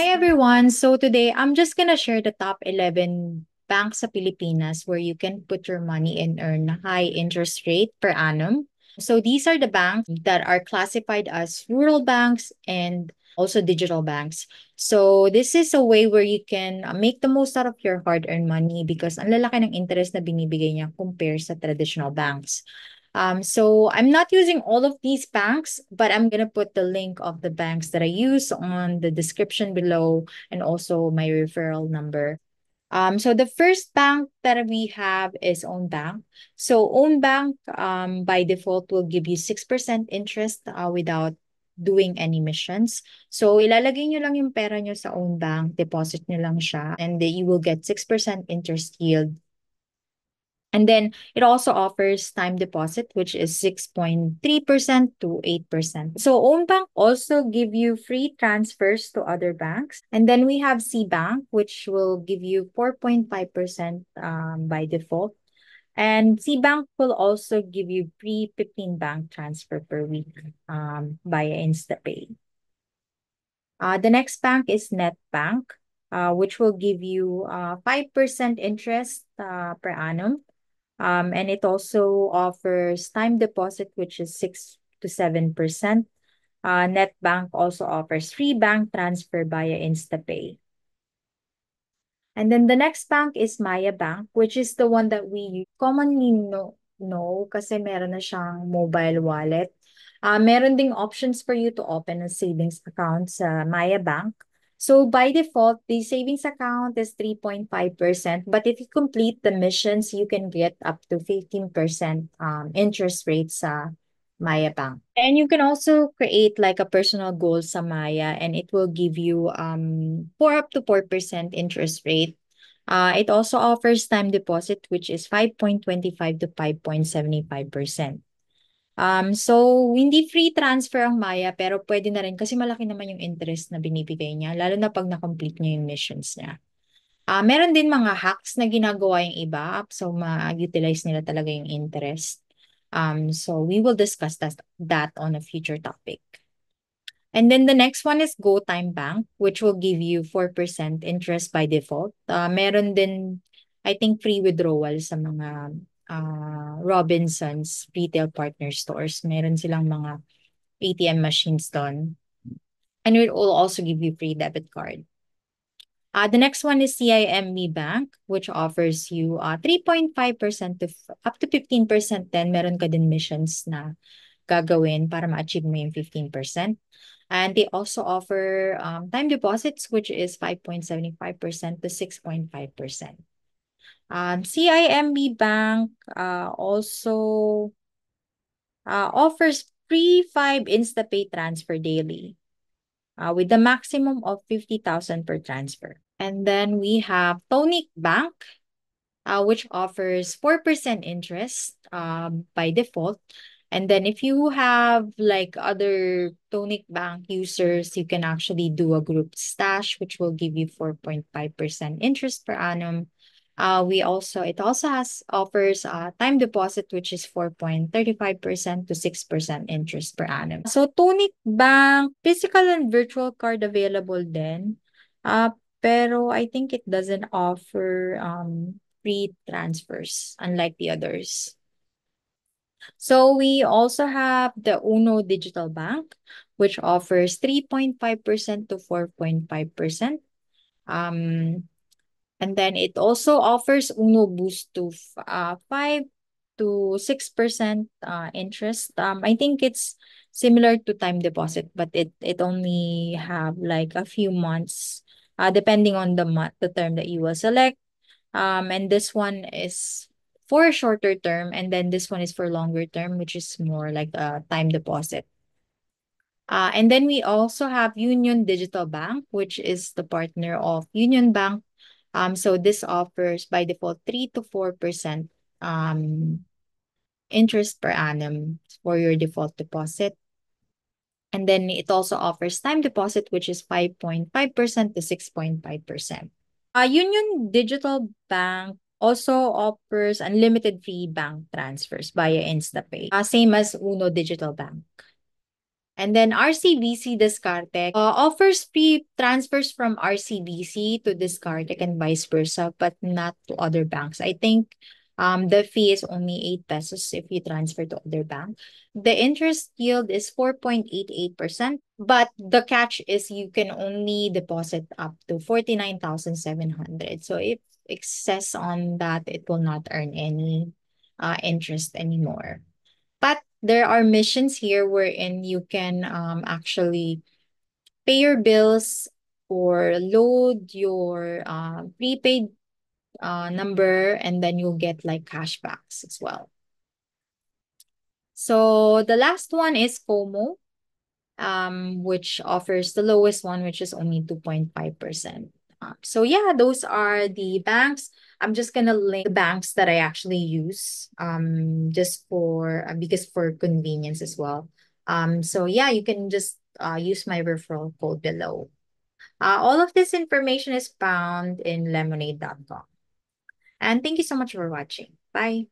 everyone. So today I'm just gonna share the top 11 banks sa Pilipinas where you can put your money and earn a high interest rate per annum. So these are the banks that are classified as rural banks and also digital banks. So this is a way where you can make the most out of your hard-earned money because ang lalaki ng interest na binibigay niya compare sa traditional banks. So I'm not using all of these banks, but I'm going to put the link of the banks that I use on the description below and also my referral number. So the first bank that we have is Own Bank. So Own Bank, by default, will give you 6% interest without doing any missions. So ilalagay nyo lang yung pera nyo sa Own Bank, deposit nyo lang siya, and then you will get 6% interest yield. And then it also offers time deposit, which is 6.3% to 8%. So Own Bank also give you free transfers to other banks. And then we have C Bank, which will give you 4.5% by default. And C Bank will also give you free 15 bank transfer per week via InstaPay. The next bank is NetBank, which will give you 5% interest per annum. And it also offers time deposit, which is 6 to 7%. NetBank also offers free bank transfer via InstaPay. And then the next bank is Maya Bank, which is the one that we commonly know kasi meron na siyang mobile wallet. Meron ding options for you to open a savings account sa Maya Bank. So by default, the savings account is 3.5%, but if you complete the missions, you can get up to 15% interest rate sa Maya Bank. And you can also create like a personal goal sa Maya, and it will give you 4 up to 4% interest rate. It also offers time deposit, which is 5.25 to 5.75%. So hindi free transfer ang Maya, pero pwede na rin kasi malaki naman yung interest na binibigay niya, lalo na pag na-complete niya yung missions niya. Meron din mga hacks na ginagawa yung iba, so ma-utilize nila talaga yung interest. So we will discuss that on a future topic. And then the next one is GoTime Bank, which will give you 4% interest by default. Meron din, I think, free withdrawal sa mga Robinsons retail partner stores. Meron silang mga ATM machines doon. And it will also give you free debit card. The next one is CIMB Bank, which offers you 3.5% to up to 15%. Then meron ka din missions na gagawin para ma-achieve mo yung 15%. And they also offer time deposits, which is 5.75% to 6.5%. CIMB Bank also offers free 5 InstaPay transfer daily with a maximum of 50,000 per transfer. And then we have Tonic Bank, which offers 4% interest by default. And then if you have like other Tonic Bank users, you can actually do a group stash, which will give you 4.5% interest per annum. It also offers time deposit, which is 4.35% to 6% interest per annum. So Tonic Bank, physical and virtual card available then. Pero I think it doesn't offer free transfers, unlike the others. So we also have the Uno Digital Bank, which offers 3.5% to 4.5%. And then it also offers Uno Boost to 5 to 6% interest. I think it's similar to time deposit, but it only have like a few months, depending on the term that you will select. And this one is for a shorter term, and then this one is for longer term, which is more like a time deposit. And then we also have Union Digital Bank, which is the partner of Union Bank. So this offers by default 3 to 4% interest per annum for your default deposit. And then it also offers time deposit, which is 5.5% to 6.5%. Union Digital Bank also offers unlimited free bank transfers via InstaPay, same as Uno Digital Bank. And then RCBC Discarte offers free transfers from RCBC to Discarte and vice versa, but not to other banks. I think the fee is only 8 pesos if you transfer to other bank. The interest yield is 4.88%, but the catch is you can only deposit up to 49,700. So if excess on that, it will not earn any interest anymore. But there are missions here wherein you can actually pay your bills or load your prepaid number, and then you'll get like cashbacks as well. So the last one is FOMO, which offers the lowest one, which is only 2.5%. So yeah, those are the banks. I'm just gonna link the banks that I actually use, just for because for convenience as well. So yeah, you can just use my referral code below. All of this information is found in lemonade.com. And thank you so much for watching. Bye.